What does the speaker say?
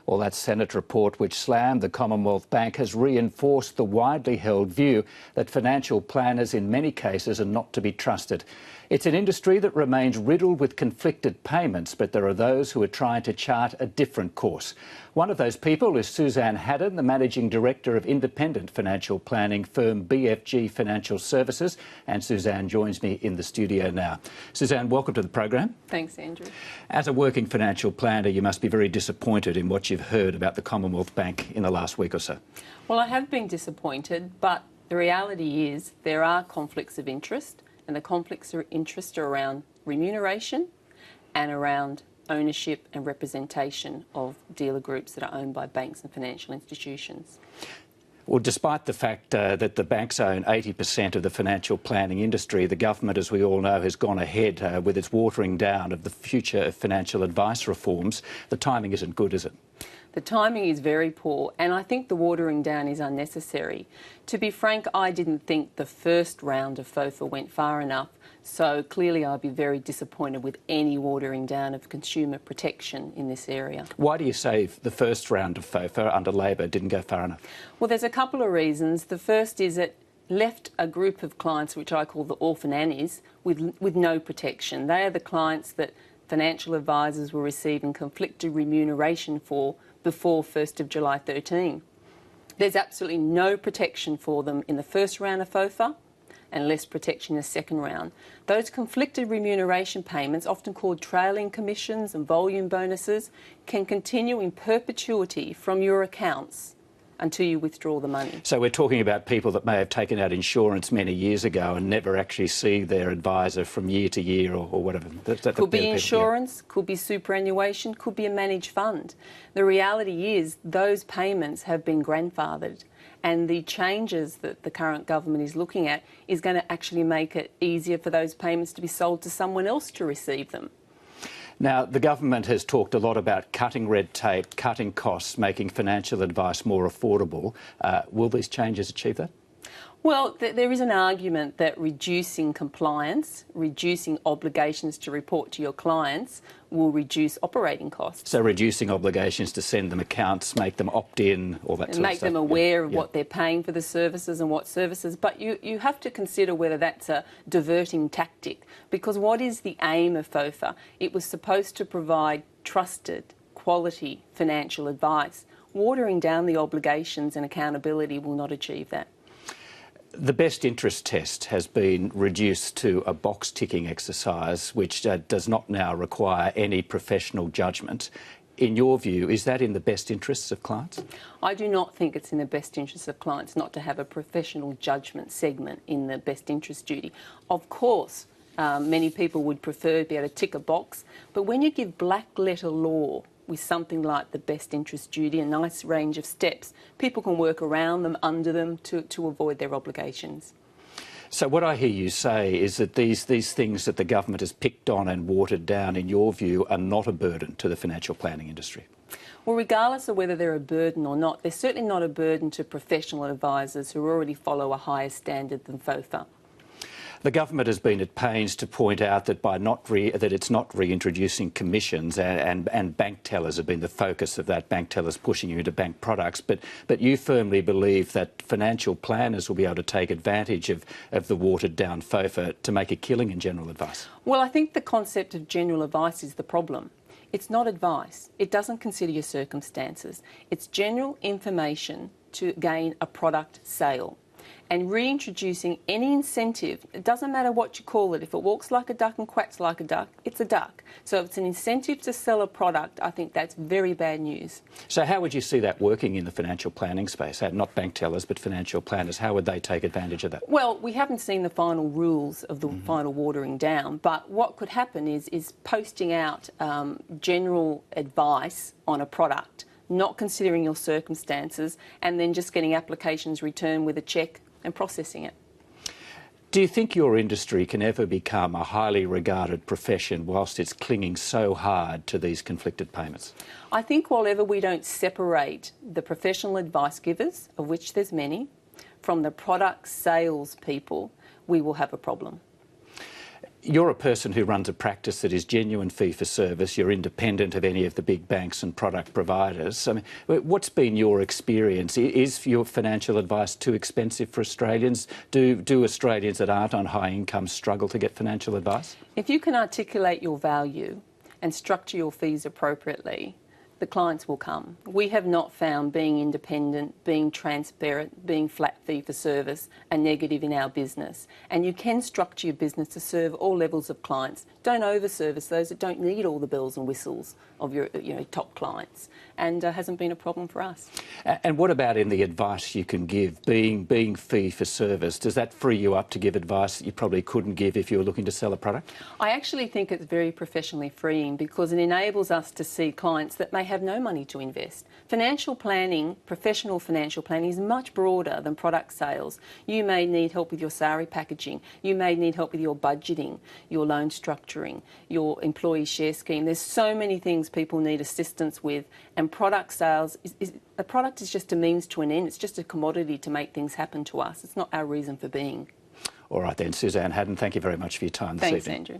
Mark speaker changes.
Speaker 1: Well, that Senate report which slammed the Commonwealth Bank has reinforced the widely held view that financial planners in many cases are not to be trusted. It's an industry that remains riddled with conflicted payments, but there are those who are trying to chart a different course. One of those people is Suzanne Haddan, the Managing Director of independent financial planning firm BFG Financial Services. And Suzanne joins me in the studio now. Suzanne, welcome to the program.
Speaker 2: Thanks, Andrew.
Speaker 1: As a working financial planner, you must be very disappointed in what you've heard about the Commonwealth Bank in the last week or so.
Speaker 2: Well, I have been disappointed, but the reality is there are conflicts of interest, and the conflicts of interest are around remuneration and around ownership and representation of dealer groups that are owned by banks and financial institutions.
Speaker 1: Well, despite the fact that the banks own 80% of the financial planning industry, the government, as we all know, has gone ahead with its watering down of the future of financial advice reforms. The timing isn't good, is it?
Speaker 2: The timing is very poor, and I think the watering down is unnecessary. To be frank, I didn't think the first round of FOFA went far enough, so clearly I'd be very disappointed with any watering down of consumer protection in this area.
Speaker 1: Why do you say the first round of FOFA under Labor didn't go far enough?
Speaker 2: Well, there's a couple of reasons. The first is it left a group of clients, which I call the orphan annies, with no protection. They are the clients that financial advisors were receiving conflicted remuneration for before 1st of July 13. There's absolutely no protection for them in the first round of FOFA and less protection in the second round. Those conflicted remuneration payments, often called trailing commissions and volume bonuses, can continue in perpetuity from your accounts until you withdraw the money.
Speaker 1: So we're talking about people that may have taken out insurance many years ago and never actually see their advisor from year to year or whatever.
Speaker 2: Could be insurance, could be superannuation, could be a managed fund. The reality is those payments have been grandfathered, and the changes that the current government is looking at is going to actually make it easier for those payments to be sold to someone else to receive them.
Speaker 1: Now, the government has talked a lot about cutting red tape, cutting costs, making financial advice more affordable. Will these changes achieve that?
Speaker 2: Well, there is an argument that reducing compliance, reducing obligations to report to your clients will reduce operating costs.
Speaker 1: So reducing obligations to send them accounts, make them opt in, all that sort of stuff.
Speaker 2: Make them aware of what they're paying for the services and what services. But you have to consider whether that's a diverting tactic, because what is the aim of FOFA? It was supposed to provide trusted, quality financial advice. Watering down the obligations and accountability will not achieve that.
Speaker 1: The best interest test has been reduced to a box-ticking exercise which does not now require any professional judgment. In your view, is that in the best interests of clients?
Speaker 2: I do not think it's in the best interests of clients not to have a professional judgment segment in the best interest duty. Of course, many people would prefer to be able to tick a box, but when you give black letter law with something like the best interest duty, a nice range of steps, people can work around them, under them, to avoid their obligations.
Speaker 1: So what I hear you say is that these things that the government has picked on and watered down, in your view, are not a burden to the financial planning industry.
Speaker 2: Well, regardless of whether they're a burden or not, they're certainly not a burden to professional advisors who already follow a higher standard than FOFA.
Speaker 1: The government has been at pains to point out that that it's not reintroducing commissions, and bank tellers have been the focus of that. Bank tellers pushing you into bank products, but you firmly believe that financial planners will be able to take advantage of the watered down FOFA to make a killing in general advice.
Speaker 2: Well, I think the concept of general advice is the problem. It's not advice. It doesn't consider your circumstances. It's general information to gain a product sale. And reintroducing any incentive, it doesn't matter what you call it, if it walks like a duck and quacks like a duck, it's a duck. So if it's an incentive to sell a product, I think that's very bad news.
Speaker 1: So how would you see that working in the financial planning space? Not bank tellers, but financial planners. How would they take advantage of that?
Speaker 2: Well, we haven't seen the final rules of the final watering down, but what could happen is posting out general advice on a product, not considering your circumstances, and then just getting applications returned with a cheque and processing it.
Speaker 1: Do you think your industry can ever become a highly regarded profession whilst it's clinging so hard to these conflicted payments?
Speaker 2: I think while we don't separate the professional advice givers, of which there's many, from the product sales people, we will have a problem.
Speaker 1: You're a person who runs a practice that is genuine fee for service. You're independent of any of the big banks and product providers. I mean, what's been your experience? Is your financial advice too expensive for Australians? Do Australians that aren't on high income struggle to get financial advice?
Speaker 2: If you can articulate your value and structure your fees appropriately, the clients will come. We have not found being independent, being transparent, being flat fee for service a negative in our business. And you can structure your business to serve all levels of clients. Don't over-service those that don't need all the bells and whistles of your top clients. And hasn't been a problem for us.
Speaker 1: And what about in the advice you can give, being fee for service? Does that free you up to give advice that you probably couldn't give if you were looking to sell a product?
Speaker 2: I actually think it's very professionally freeing because it enables us to see clients that may have no money to invest. Financial planning, professional financial planning, is much broader than product sales. You may need help with your salary packaging. You may need help with your budgeting, your loan structuring, your employee share scheme. There's so many things people need assistance with, and product sales a product is just a means to an end. It's just a commodity to make things happen to us. It's not our reason for being.
Speaker 1: All right then, Suzanne Haddan, thank you very much for your time this evening.
Speaker 2: Thanks, Andrew.